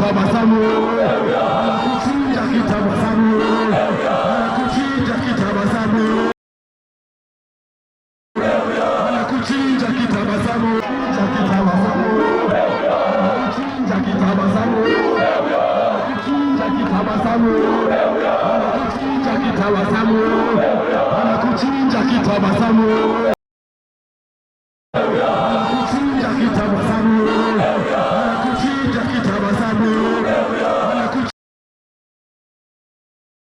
kitabasamu, anakuchinja kitabasamu, anakuchinja kitabasamu, anakuchinja kitabasamu, anakuchinja kitabasamu, anakuchinja kitabasamu, anakuchinja kitabasamu, anakuchinja kitabasamu.